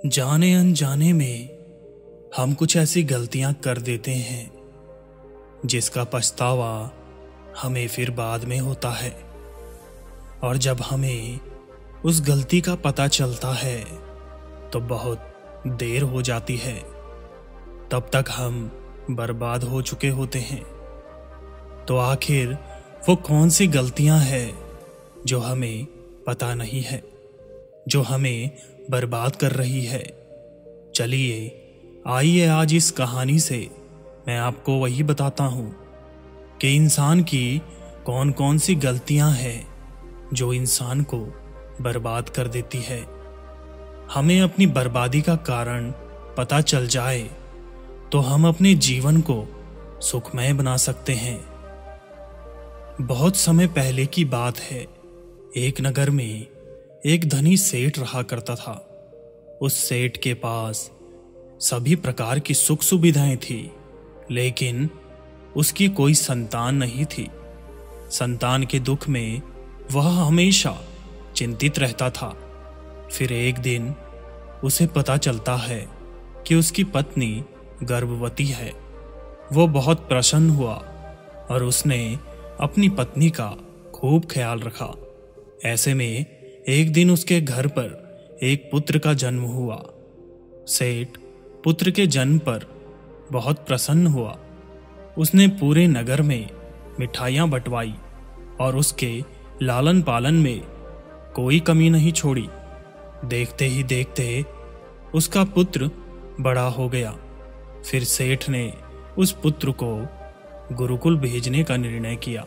जाने अनजाने में हम कुछ ऐसी गलतियां कर देते हैं जिसका पछतावा हमें फिर बाद में होता है। और जब हमें उस गलती का पता चलता है तो बहुत देर हो जाती है। तब तक हम बर्बाद हो चुके होते हैं। तो आखिर वो कौन सी गलतियां हैं जो हमें पता नहीं है, जो हमें बर्बाद कर रही है? चलिए आइए आज इस कहानी से मैं आपको वही बताता हूं कि इंसान की कौन कौन सी गलतियां हैं जो इंसान को बर्बाद कर देती है। हमें अपनी बर्बादी का कारण पता चल जाए तो हम अपने जीवन को सुखमय बना सकते हैं। बहुत समय पहले की बात है। एक नगर में एक धनी सेठ रहा करता था। उस सेठ के पास सभी प्रकार की सुख सुविधाएं थी, लेकिन उसकी कोई संतान नहीं थी। संतान के दुख में वह हमेशा चिंतित रहता था। फिर एक दिन उसे पता चलता है कि उसकी पत्नी गर्भवती है। वो बहुत प्रसन्न हुआ और उसने अपनी पत्नी का खूब ख्याल रखा। ऐसे में एक दिन उसके घर पर एक पुत्र का जन्म हुआ। सेठ पुत्र के जन्म पर बहुत प्रसन्न हुआ। उसने पूरे नगर में मिठाइयाँ बंटवाई और उसके लालन पालन में कोई कमी नहीं छोड़ी। देखते ही देखते उसका पुत्र बड़ा हो गया। फिर सेठ ने उस पुत्र को गुरुकुल भेजने का निर्णय किया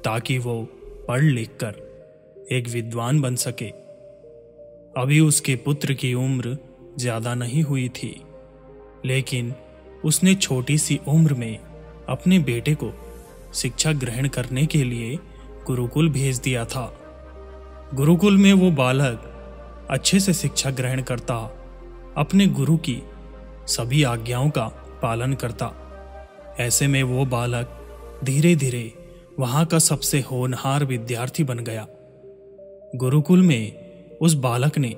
ताकि वो पढ़ लिख कर एक विद्वान बन सके। अभी उसके पुत्र की उम्र ज्यादा नहीं हुई थी, लेकिन उसने छोटी सी उम्र में अपने बेटे को शिक्षा ग्रहण करने के लिए गुरुकुल भेज दिया था। गुरुकुल में वो बालक अच्छे से शिक्षा ग्रहण करता, अपने गुरु की सभी आज्ञाओं का पालन करता। ऐसे में वो बालक धीरे धीरे वहां का सबसे होनहार विद्यार्थी बन गया। गुरुकुल में उस बालक ने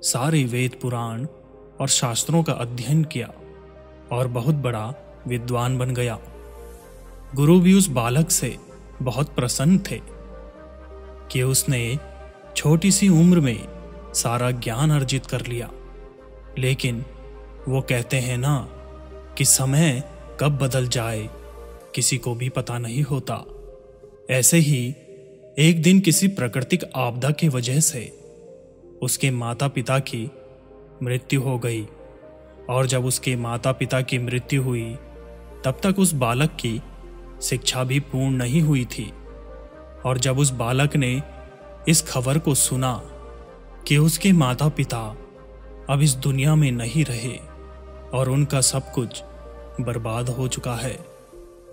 सारे वेद पुराण और शास्त्रों का अध्ययन किया और बहुत बड़ा विद्वान बन गया। गुरु भी उस बालक से बहुत प्रसन्न थे कि उसने छोटी सी उम्र में सारा ज्ञान अर्जित कर लिया। लेकिन वो कहते हैं ना कि समय कब बदल जाए किसी को भी पता नहीं होता। ऐसे ही एक दिन किसी प्राकृतिक आपदा की वजह से उसके माता पिता की मृत्यु हो गई। और जब उसके माता पिता की मृत्यु हुई तब तक उस बालक की शिक्षा भी पूर्ण नहीं हुई थी। और जब उस बालक ने इस खबर को सुना कि उसके माता पिता अब इस दुनिया में नहीं रहे और उनका सब कुछ बर्बाद हो चुका है,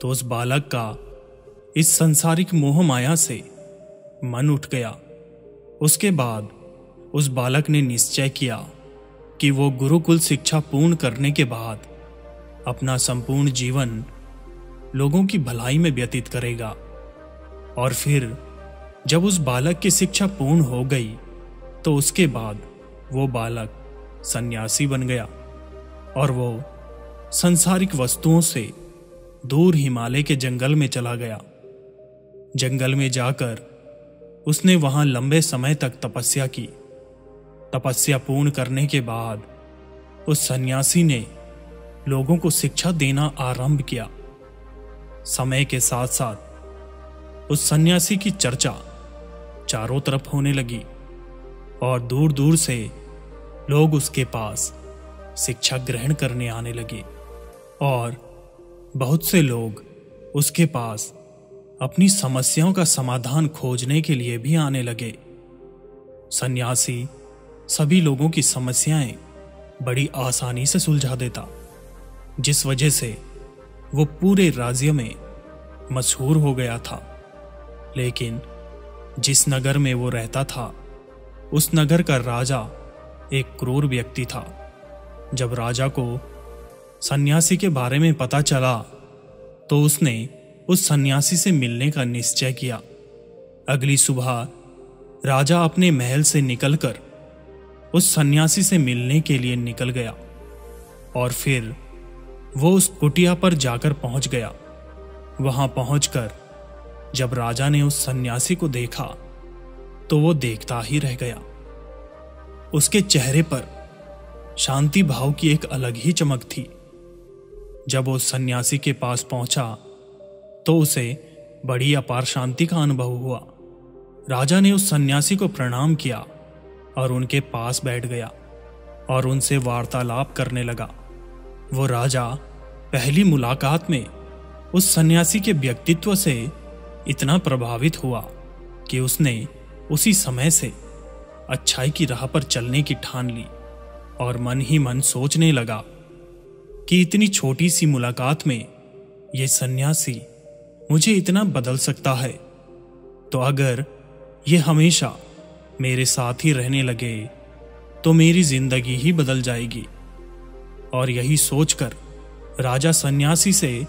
तो उस बालक का इस सांसारिक मोह माया से मन उठ गया। उसके बाद उस बालक ने निश्चय किया कि वो गुरुकुल शिक्षा पूर्ण करने के बाद अपना संपूर्ण जीवन लोगों की भलाई में व्यतीत करेगा। और फिर जब उस बालक की शिक्षा पूर्ण हो गई तो उसके बाद वो बालक सन्यासी बन गया और वो सांसारिक वस्तुओं से दूर हिमालय के जंगल में चला गया। जंगल में जाकर उसने वहां लंबे समय तक तपस्या की। तपस्या पूर्ण करने के बाद उस सन्यासी ने लोगों को शिक्षा देना आरंभ किया। समय के साथ साथ उस सन्यासी की चर्चा चारों तरफ होने लगी और दूर दूर से लोग उसके पास शिक्षा ग्रहण करने आने लगे। और बहुत से लोग उसके पास अपनी समस्याओं का समाधान खोजने के लिए भी आने लगे। सन्यासी सभी लोगों की समस्याएं बड़ी आसानी से सुलझा देता, जिस वजह से वो पूरे राज्य में मशहूर हो गया था। लेकिन जिस नगर में वो रहता था उस नगर का राजा एक क्रूर व्यक्ति था। जब राजा को सन्यासी के बारे में पता चला तो उसने उस सन्यासी से मिलने का निश्चय किया। अगली सुबह राजा अपने महल से निकलकर उस सन्यासी से मिलने के लिए निकल गया और फिर वो उस कुटिया पर जाकर पहुंच गया। वहां पहुंचकर जब राजा ने उस सन्यासी को देखा तो वो देखता ही रह गया। उसके चेहरे पर शांति भाव की एक अलग ही चमक थी। जब वो सन्यासी के पास पहुंचा तो उसे बड़ी अपार शांति का अनुभव हुआ। राजा ने उस सन्यासी को प्रणाम किया और उनके पास बैठ गया और उनसे वार्तालाप करने लगा। वो राजा पहली मुलाकात में उस सन्यासी के व्यक्तित्व से इतना प्रभावित हुआ कि उसने उसी समय से अच्छाई की राह पर चलने की ठान ली और मन ही मन सोचने लगा कि इतनी छोटी सी मुलाकात में ये सन्यासी मुझे इतना बदल सकता है, तो अगर ये हमेशा मेरे साथ ही रहने लगे तो मेरी जिंदगी ही बदल जाएगी। और यही सोचकर राजा सन्यासी से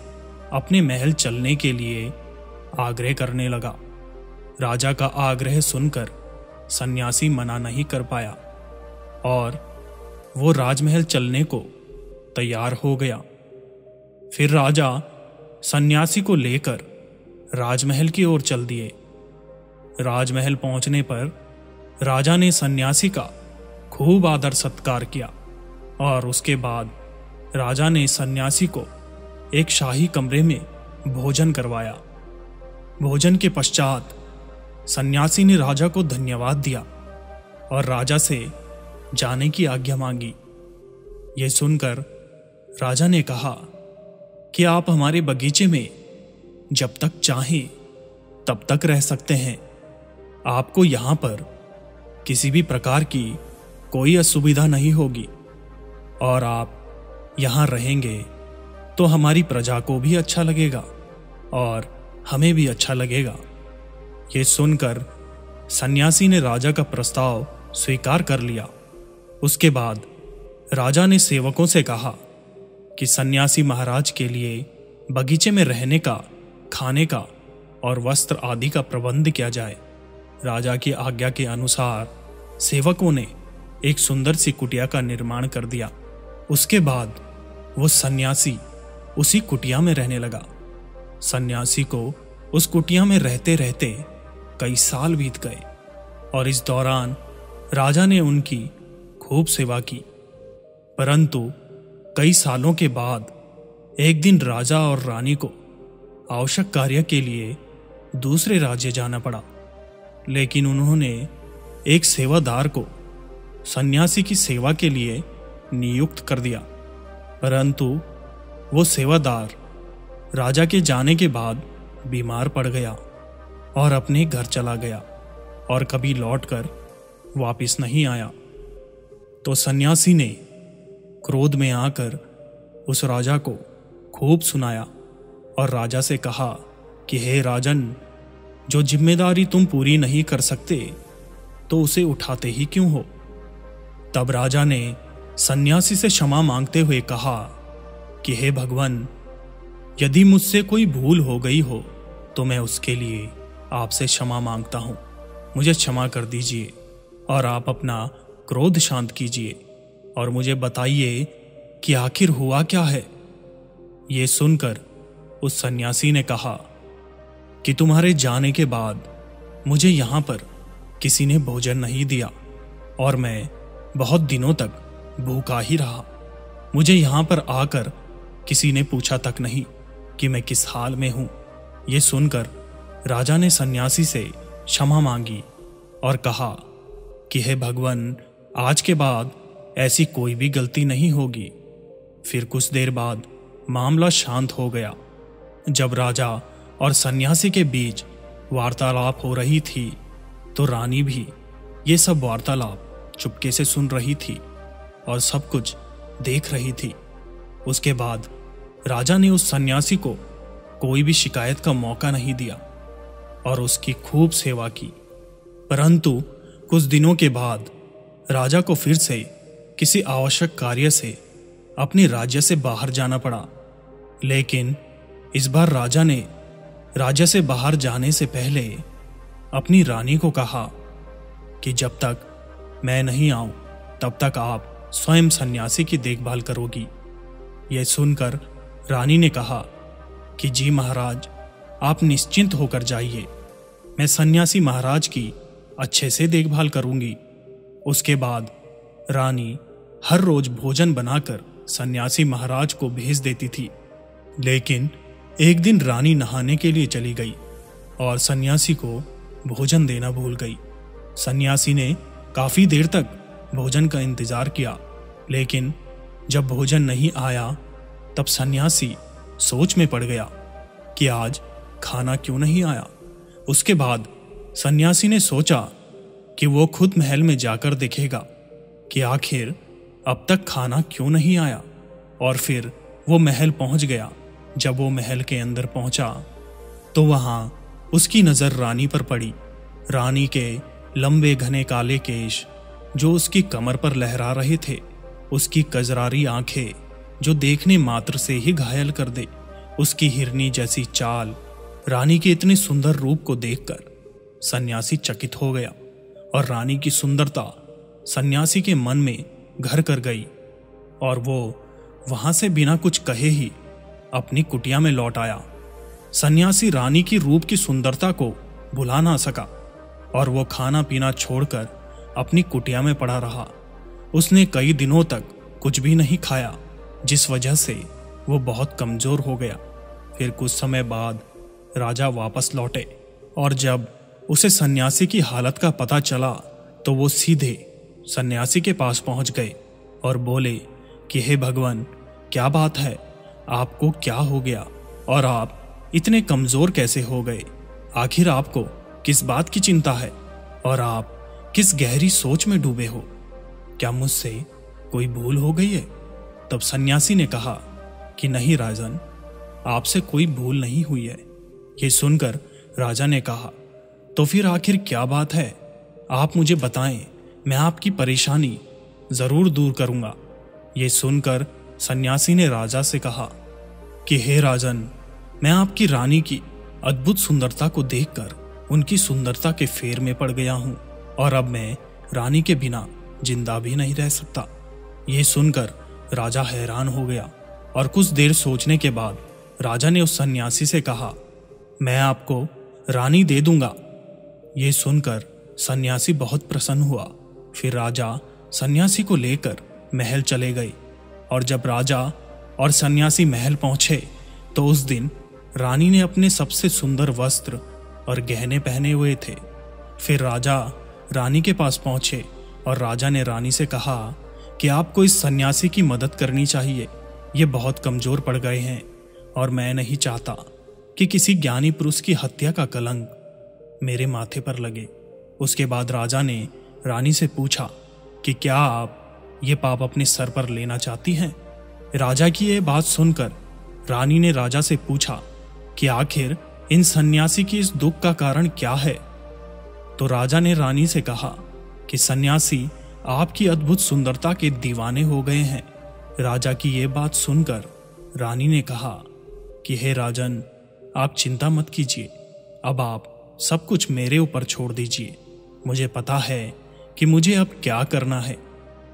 अपने महल चलने के लिए आग्रह करने लगा। राजा का आग्रह सुनकर सन्यासी मना नहीं कर पाया और वो राजमहल चलने को तैयार हो गया। फिर राजा सन्यासी को लेकर राजमहल की ओर चल दिए। राजमहल पहुंचने पर राजा ने सन्यासी का खूब आदर सत्कार किया और उसके बाद राजा ने सन्यासी को एक शाही कमरे में भोजन करवाया। भोजन के पश्चात सन्यासी ने राजा को धन्यवाद दिया और राजा से जाने की आज्ञा मांगी। यह सुनकर राजा ने कहा कि आप हमारे बगीचे में जब तक चाहें तब तक रह सकते हैं। आपको यहां पर किसी भी प्रकार की कोई असुविधा नहीं होगी और आप यहां रहेंगे तो हमारी प्रजा को भी अच्छा लगेगा और हमें भी अच्छा लगेगा। ये सुनकर सन्यासी ने राजा का प्रस्ताव स्वीकार कर लिया। उसके बाद राजा ने सेवकों से कहा कि सन्यासी महाराज के लिए बगीचे में रहने का, खाने का और वस्त्र आदि का प्रबंध किया जाए। राजा की आज्ञा के अनुसार सेवकों ने एक सुंदर सी कुटिया का निर्माण कर दिया। उसके बाद वो सन्यासी उसी कुटिया में रहने लगा। सन्यासी को उस कुटिया में रहते रहते कई साल बीत गए और इस दौरान राजा ने उनकी खूब सेवा की। परंतु कई सालों के बाद एक दिन राजा और रानी को आवश्यक कार्य के लिए दूसरे राज्य जाना पड़ा, लेकिन उन्होंने एक सेवादार को सन्यासी की सेवा के लिए नियुक्त कर दिया। परंतु वो सेवादार राजा के जाने के बाद बीमार पड़ गया और अपने घर चला गया और कभी लौटकर वापस नहीं आया। तो सन्यासी ने क्रोध में आकर उस राजा को खूब सुनाया और राजा से कहा कि हे राजन, जो जिम्मेदारी तुम पूरी नहीं कर सकते तो उसे उठाते ही क्यों हो। तब राजा ने सन्यासी से क्षमा मांगते हुए कहा कि हे भगवान, यदि मुझसे कोई भूल हो गई हो तो मैं उसके लिए आपसे क्षमा मांगता हूं। मुझे क्षमा कर दीजिए और आप अपना क्रोध शांत कीजिए और मुझे बताइए कि आखिर हुआ क्या है। ये सुनकर उस सन्यासी ने कहा कि तुम्हारे जाने के बाद मुझे यहां पर किसी ने भोजन नहीं दिया और मैं बहुत दिनों तक भूखा ही रहा। मुझे यहां पर आकर किसी ने पूछा तक नहीं कि मैं किस हाल में हूं। यह सुनकर राजा ने सन्यासी से क्षमा मांगी और कहा कि हे भगवान, आज के बाद ऐसी कोई भी गलती नहीं होगी। फिर कुछ देर बाद मामला शांत हो गया। जब राजा और सन्यासी के बीच वार्तालाप हो रही थी तो रानी भी ये सब वार्तालाप चुपके से सुन रही थी और सब कुछ देख रही थी। उसके बाद राजा ने उस सन्यासी को कोई भी शिकायत का मौका नहीं दिया और उसकी खूब सेवा की। परंतु कुछ दिनों के बाद राजा को फिर से किसी आवश्यक कार्य से अपने राज्य से बाहर जाना पड़ा, लेकिन इस बार राजा ने राज्य से बाहर जाने से पहले अपनी रानी को कहा कि जब तक मैं नहीं आऊं तब तक आप स्वयं सन्यासी की देखभाल करोगी। यह सुनकर रानी ने कहा कि जी महाराज, आप निश्चिंत होकर जाइए, मैं सन्यासी महाराज की अच्छे से देखभाल करूंगी। उसके बाद रानी हर रोज भोजन बनाकर सन्यासी महाराज को भेज देती थी। लेकिन एक दिन रानी नहाने के लिए चली गई और सन्यासी को भोजन देना भूल गई। सन्यासी ने काफी देर तक भोजन का इंतजार किया, लेकिन जब भोजन नहीं आया तब सन्यासी सोच में पड़ गया कि आज खाना क्यों नहीं आया। उसके बाद सन्यासी ने सोचा कि वो खुद महल में जाकर देखेगा कि आखिर अब तक खाना क्यों नहीं आया, और फिर वो महल पहुंच गया। जब वो महल के अंदर पहुंचा तो वहां उसकी नजर रानी पर पड़ी। रानी के लंबे घने काले केश जो उसकी कमर पर लहरा रहे थे, उसकी कजरारी आंखें जो देखने मात्र से ही घायल कर दे, उसकी हिरनी जैसी चाल, रानी के इतने सुंदर रूप को देखकर सन्यासी चकित हो गया और रानी की सुंदरता सन्यासी के मन में घर कर गई और वो वहां से बिना कुछ कहे ही अपनी कुटिया में लौट आया। सन्यासी रानी की रूप की सुंदरता को भुला ना सका और वो खाना पीना छोड़कर अपनी कुटिया में पड़ा रहा। उसने कई दिनों तक कुछ भी नहीं खाया, जिस वजह से वो बहुत कमजोर हो गया। फिर कुछ समय बाद राजा वापस लौटे और जब उसे सन्यासी की हालत का पता चला तो वो सीधे सन्यासी के पास पहुंच गए और बोले कि हे भगवान, क्या बात है, आपको क्या हो गया और आप इतने कमजोर कैसे हो गए? आखिर आपको किस बात की चिंता है और आप किस गहरी सोच में डूबे हो? क्या मुझसे कोई भूल हो गई है? तब सन्यासी ने कहा कि नहीं राजन, आपसे कोई भूल नहीं हुई है। ये सुनकर राजा ने कहा, तो फिर आखिर क्या बात है? आप मुझे बताएं, मैं आपकी परेशानी जरूर दूर करूंगा। ये सुनकर सन्यासी ने राजा से कहा कि हे राजन, मैं आपकी रानी की अद्भुत सुंदरता को देखकर उनकी सुंदरता के फेर में पड़ गया हूं और अब मैं रानी के बिना जिंदा भी नहीं रह सकता। ये सुनकर राजा हैरान हो गया और कुछ देर सोचने के बाद राजा ने उस सन्यासी से कहा, मैं आपको रानी दे दूंगा। ये सुनकर सन्यासी बहुत प्रसन्न हुआ। फिर राजा सन्यासी को लेकर महल चले गए और जब राजा और सन्यासी महल पहुंचे तो उस दिन रानी ने अपने सबसे सुंदर वस्त्र और गहने पहने हुए थे। फिर राजा रानी के पास पहुंचे और राजा ने रानी से कहा कि आपको इस सन्यासी की मदद करनी चाहिए। ये बहुत कमजोर पड़ गए हैं और मैं नहीं चाहता कि किसी ज्ञानी पुरुष की हत्या का कलंक मेरे माथे पर लगे। उसके बाद राजा ने रानी से पूछा कि क्या आप ये पाप अपने सर पर लेना चाहती हैं? राजा की ये बात सुनकर रानी ने राजा से पूछा कि आखिर इन सन्यासी की इस दुख का कारण क्या है? तो राजा ने रानी से कहा कि सन्यासी आपकी अद्भुत सुंदरता के दीवाने हो गए हैं। राजा की ये बात सुनकर रानी ने कहा कि हे राजन, आप चिंता मत कीजिए, अब आप सब कुछ मेरे ऊपर छोड़ दीजिए। मुझे पता है कि मुझे अब क्या करना है।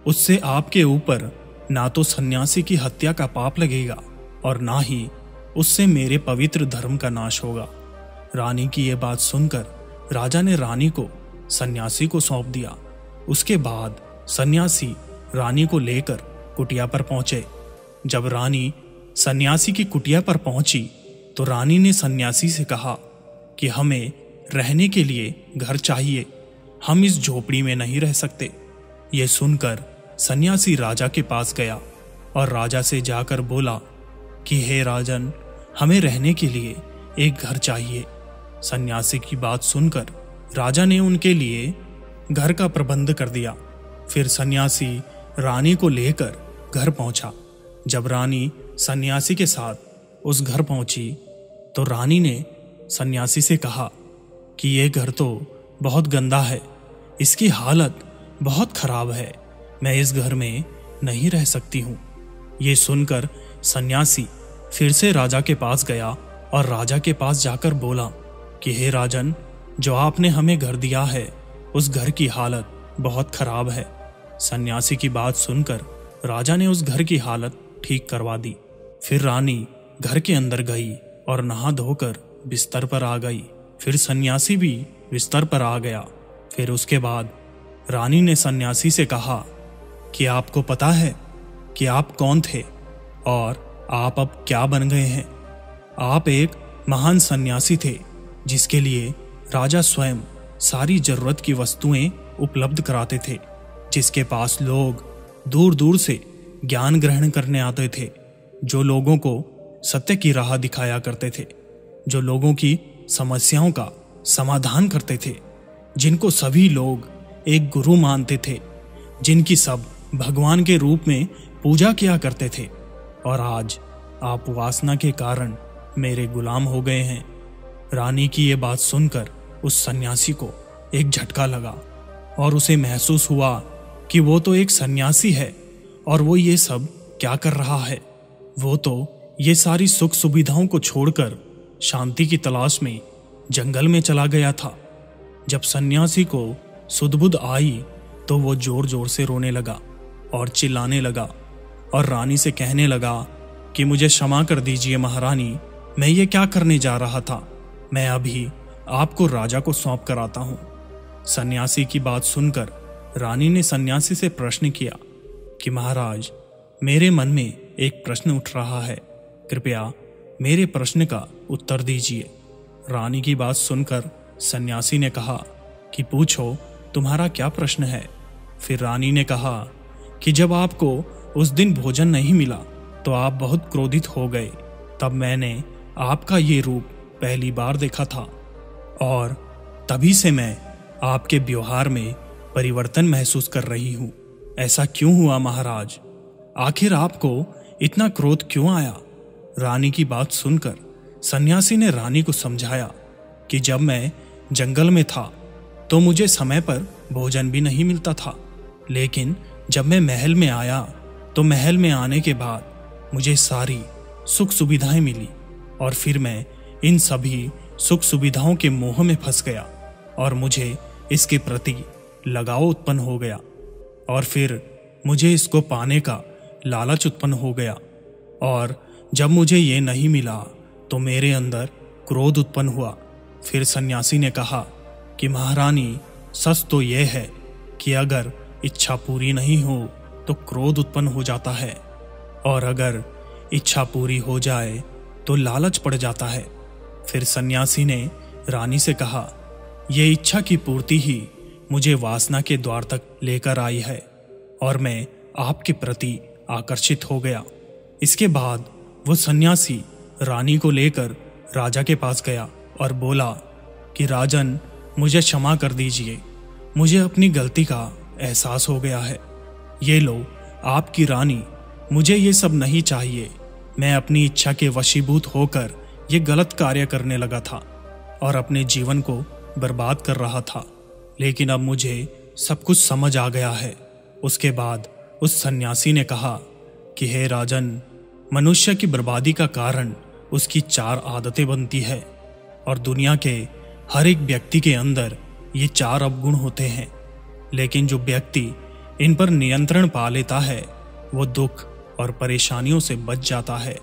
उससे आपके ऊपर ना तो सन्यासी की हत्या का पाप लगेगा और ना ही उससे मेरे पवित्र धर्म का नाश होगा। रानी की यह बात सुनकर राजा ने रानी को सन्यासी को सौंप दिया। उसके बाद सन्यासी रानी को लेकर कुटिया पर पहुंचे। जब रानी सन्यासी की कुटिया पर पहुंची तो रानी ने सन्यासी से कहा कि हमें रहने के लिए घर चाहिए, हम इस झोपड़ी में नहीं रह सकते। यह सुनकर सन्यासी राजा के पास गया और राजा से जाकर बोला कि हे राजन, हमें रहने के लिए एक घर चाहिए। सन्यासी की बात सुनकर राजा ने उनके लिए घर का प्रबंध कर दिया। फिर सन्यासी रानी को लेकर घर पहुंचा। जब रानी सन्यासी के साथ उस घर पहुंची तो रानी ने सन्यासी से कहा कि यह घर तो बहुत गंदा है, इसकी हालत बहुत खराब है, मैं इस घर में नहीं रह सकती हूँ। ये सुनकर सन्यासी फिर से राजा के पास गया और राजा के पास जाकर बोला कि हे राजन, जो आपने हमें घर दिया है उस घर की हालत बहुत खराब है, सन्यासी की बात सुनकर राजा ने उस घर की हालत ठीक करवा दी। फिर रानी घर के अंदर गई और नहा धोकर बिस्तर पर आ गई। फिर सन्यासी भी बिस्तर पर आ गया। फिर उसके बाद रानी ने सन्यासी से कहा कि आपको पता है कि आप कौन थे और आप अब क्या बन गए हैं। आप एक महान सन्यासी थे जिसके लिए राजा स्वयं सारी जरूरत की वस्तुएं उपलब्ध कराते थे, जिसके पास लोग दूर दूर से ज्ञान ग्रहण करने आते थे, जो लोगों को सत्य की राह दिखाया करते थे, जो लोगों की समस्याओं का समाधान करते थे, जिनको सभी लोग एक गुरु मानते थे, जिनकी सब भगवान के रूप में पूजा किया करते थे। और आज आप वासना के कारण मेरे गुलाम हो गए हैं। रानी की ये बात सुनकर उस सन्यासी को एक झटका लगा और उसे महसूस हुआ कि वो तो एक सन्यासी है और वो ये सब क्या कर रहा है। वो तो ये सारी सुख सुविधाओं को छोड़कर शांति की तलाश में जंगल में चला गया था। जब सन्यासी को सुध-बुध आई तो वो जोर जोर से रोने लगा और चिल्लाने लगा और रानी से कहने लगा कि मुझे क्षमा कर दीजिए महारानी, मैं ये क्या करने जा रहा था। मैं अभी आपको राजा को सौंप कर आता हूँ। सन्यासी की बात सुनकर रानी ने सन्यासी से प्रश्न किया कि महाराज, मेरे मन में एक प्रश्न उठ रहा है, कृपया मेरे प्रश्न का उत्तर दीजिए। रानी की बात सुनकर सन्यासी ने कहा कि पूछो, तुम्हारा क्या प्रश्न है। फिर रानी ने कहा कि जब आपको उस दिन भोजन नहीं मिला तो आप बहुत क्रोधित हो गए। तब मैंने आपका ये रूप पहली बार देखा था और तभी से मैं आपके व्यवहार में परिवर्तन महसूस कर रही हूँ। ऐसा क्यों हुआ महाराज? आखिर आपको इतना क्रोध क्यों आया? रानी की बात सुनकर सन्यासी ने रानी को समझाया कि जब मैं जंगल में था तो मुझे समय पर भोजन भी नहीं मिलता था, लेकिन जब मैं महल में आया तो महल में आने के बाद मुझे सारी सुख सुविधाएं मिली और फिर मैं इन सभी सुख सुविधाओं के मोह में फंस गया और मुझे इसके प्रति लगाव उत्पन्न हो गया और फिर मुझे इसको पाने का लालच उत्पन्न हो गया और जब मुझे ये नहीं मिला तो मेरे अंदर क्रोध उत्पन्न हुआ। फिर सन्यासी ने कहा कि महारानी, सच तो यह है कि अगर इच्छा पूरी नहीं हो तो क्रोध उत्पन्न हो जाता है और अगर इच्छा पूरी हो जाए तो लालच पड़ जाता है। फिर सन्यासी ने रानी से कहा, यह इच्छा की पूर्ति ही मुझे वासना के द्वार तक लेकर आई है और मैं आपके प्रति आकर्षित हो गया। इसके बाद वो सन्यासी रानी को लेकर राजा के पास गया और बोला कि राजन, मुझे क्षमा कर दीजिए, मुझे अपनी गलती का एहसास हो गया है। ये लो आपकी रानी, मुझे ये सब नहीं चाहिए। मैं अपनी इच्छा के वशीभूत होकर ये गलत कार्य करने लगा था और अपने जीवन को बर्बाद कर रहा था, लेकिन अब मुझे सब कुछ समझ आ गया है। उसके बाद उस सन्यासी ने कहा कि हे राजन, मनुष्य की बर्बादी का कारण उसकी 4 आदतें बनती है और दुनिया के हर एक व्यक्ति के अंदर ये 4 अवगुण होते हैं, लेकिन जो व्यक्ति इन पर नियंत्रण पा लेता है वो दुख और परेशानियों से बच जाता है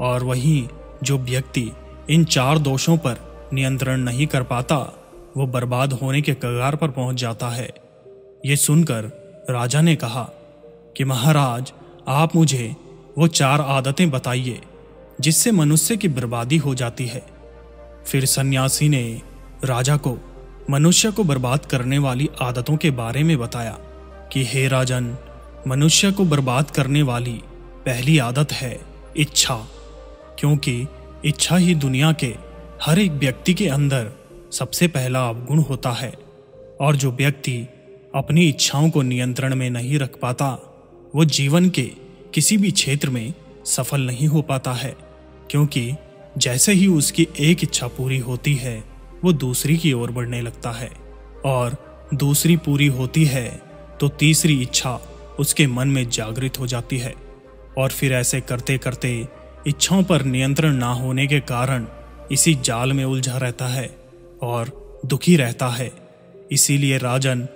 और वहीं जो व्यक्ति इन 4 दोषों पर नियंत्रण नहीं कर पाता वो बर्बाद होने के कगार पर पहुंच जाता है। ये सुनकर राजा ने कहा कि महाराज, आप मुझे वो 4 आदतें बताइए जिससे मनुष्य की बर्बादी हो जाती है। फिर सन्यासी ने राजा को मनुष्य को बर्बाद करने वाली आदतों के बारे में बताया कि हे राजन, मनुष्य को बर्बाद करने वाली पहली आदत है इच्छा, क्योंकि इच्छा ही दुनिया के हर एक व्यक्ति के अंदर सबसे पहला अवगुण होता है और जो व्यक्ति अपनी इच्छाओं को नियंत्रण में नहीं रख पाता वो जीवन के किसी भी क्षेत्र में सफल नहीं हो पाता है, क्योंकि जैसे ही उसकी एक इच्छा पूरी होती है वो दूसरी की ओर बढ़ने लगता है और दूसरी पूरी होती है तो तीसरी इच्छा उसके मन में जागृत हो जाती है और फिर ऐसे करते करते इच्छाओं पर नियंत्रण ना होने के कारण इसी जाल में उलझा रहता है और दुखी रहता है। इसीलिए राजन,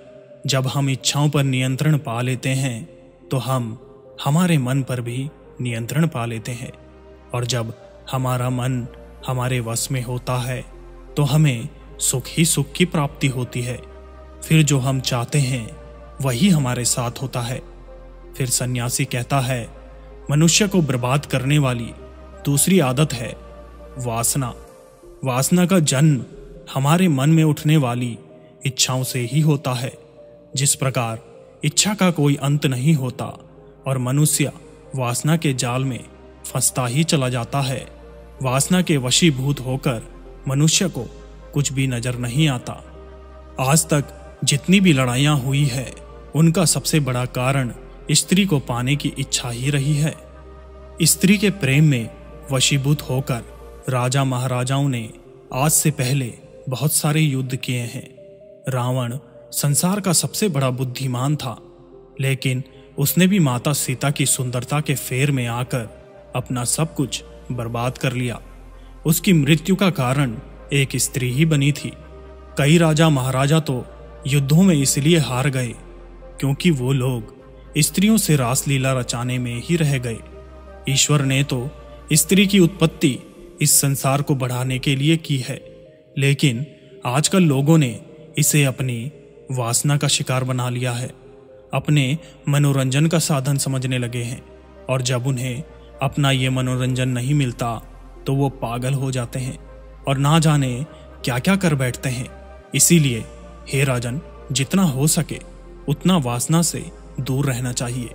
जब हम इच्छाओं पर नियंत्रण पा लेते हैं तो हम हमारे मन पर भी नियंत्रण पा लेते हैं, और जब हमारा मन हमारे वश में होता है तो हमें सुख ही सुख की प्राप्ति होती है। फिर जो हम चाहते हैं वही हमारे साथ होता है। फिर सन्यासी कहता है, मनुष्य को बर्बाद करने वाली दूसरी आदत है वासना। वासना का जन्म हमारे मन में उठने वाली इच्छाओं से ही होता है। जिस प्रकार इच्छा का कोई अंत नहीं होता और मनुष्य वासना के जाल में फंसता ही चला जाता है, वासना के वशीभूत होकर मनुष्य को कुछ भी नजर नहीं आता। आज तक जितनी भी लड़ाइयां हुई है उनका सबसे बड़ा कारण स्त्री को पाने की इच्छा ही रही है। स्त्री के प्रेम में वशीभूत होकर राजा महाराजाओं ने आज से पहले बहुत सारे युद्ध किए हैं। रावण संसार का सबसे बड़ा बुद्धिमान था, लेकिन उसने भी माता सीता की सुंदरता के फेर में आकर अपना सब कुछ बर्बाद कर लिया। उसकी मृत्यु का कारण एक स्त्री ही बनी थी। कई राजा महाराजा तो युद्धों में इसलिए हार गए क्योंकि वो लोग स्त्रियों से रासलीला रचाने में ही रह गए। ईश्वर ने तो स्त्री की उत्पत्ति इस संसार को बढ़ाने के लिए की है, लेकिन आजकल लोगों ने इसे अपनी वासना का शिकार बना लिया है, अपने मनोरंजन का साधन समझने लगे हैं, और जब उन्हें अपना ये मनोरंजन नहीं मिलता तो वो पागल हो जाते हैं और ना जाने क्या क्या कर बैठते हैं। इसीलिए हे राजन, जितना हो सके उतना वासना से दूर रहना चाहिए।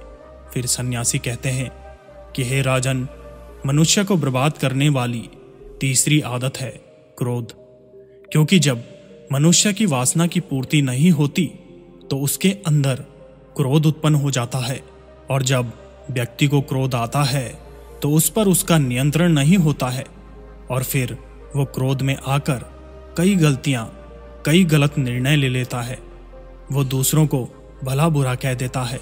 फिर सन्यासी कहते हैं कि हे राजन, मनुष्य को बर्बाद करने वाली तीसरी आदत है क्रोध। क्योंकि जब मनुष्य की वासना की पूर्ति नहीं होती तो उसके अंदर क्रोध उत्पन्न हो जाता है, और जब व्यक्ति को क्रोध आता है तो उस पर उसका नियंत्रण नहीं होता है, और फिर वो क्रोध में आकर कई गलत निर्णय ले लेता है। वो दूसरों को भला बुरा कह देता है,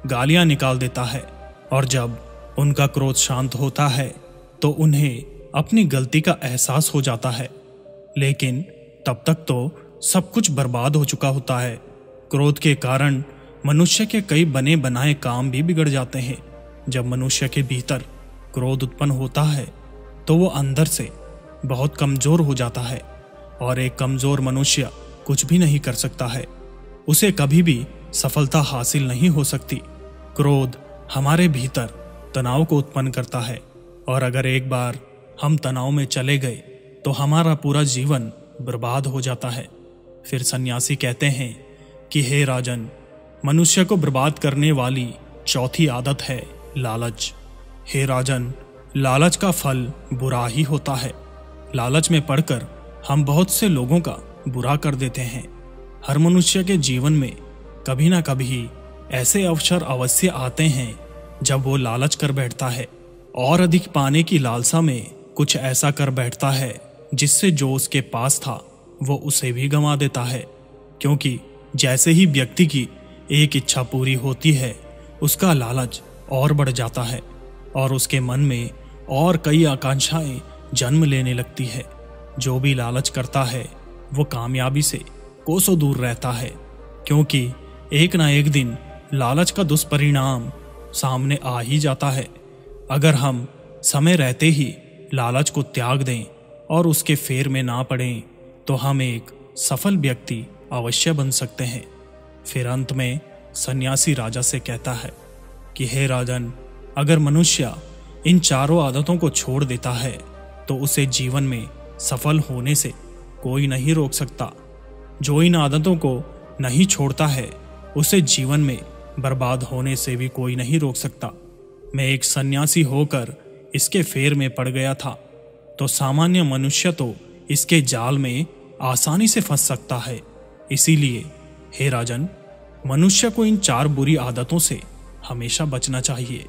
गालियां निकाल देता है, और जब उनका क्रोध शांत होता है तो उन्हें अपनी गलती का एहसास हो जाता है, लेकिन तब तक तो सब कुछ बर्बाद हो चुका होता है। क्रोध के कारण मनुष्य के कई बने बनाए काम भी बिगड़ जाते हैं। जब मनुष्य के भीतर क्रोध उत्पन्न होता है तो वो अंदर से बहुत कमजोर हो जाता है, और एक कमजोर मनुष्य कुछ भी नहीं कर सकता है, उसे कभी भी सफलता हासिल नहीं हो सकती। क्रोध हमारे भीतर तनाव को उत्पन्न करता है, और अगर एक बार हम तनाव में चले गए तो हमारा पूरा जीवन बर्बाद हो जाता है। फिर सन्यासी कहते हैं कि हे राजन, मनुष्य को बर्बाद करने वाली चौथी आदत है लालच। हे राजन, लालच का फल बुरा ही होता है। लालच में पड़कर हम बहुत से लोगों का बुरा कर देते हैं। हर मनुष्य के जीवन में कभी ना कभी ऐसे अवसर अवश्य आते हैं जब वो लालच कर बैठता है और अधिक पाने की लालसा में कुछ ऐसा कर बैठता है जिससे जो उसके पास था वो उसे भी गंवा देता है। क्योंकि जैसे ही व्यक्ति की एक इच्छा पूरी होती है उसका लालच और बढ़ जाता है और उसके मन में और कई आकांक्षाएं जन्म लेने लगती है। जो भी लालच करता है वो कामयाबी से कोसों दूर रहता है, क्योंकि एक ना एक दिन लालच का दुष्परिणाम सामने आ ही जाता है। अगर हम समय रहते ही लालच को त्याग दें और उसके फेर में ना पड़ें तो हम एक सफल व्यक्ति अवश्य बन सकते हैं। फिर अंत में सन्यासी राजा से कहता है कि हे राजन, अगर मनुष्य इन चारों आदतों को छोड़ देता है तो उसे जीवन में सफल होने से कोई नहीं रोक सकता। जो इन आदतों को नहीं छोड़ता है उसे जीवन में बर्बाद होने से भी कोई नहीं रोक सकता। मैं एक सन्यासी होकर इसके फेर में पड़ गया था, तो सामान्य मनुष्य तो इसके जाल में आसानी से फंस सकता है। इसीलिए हे राजन, मनुष्य को इन चार बुरी आदतों से हमेशा बचना चाहिए।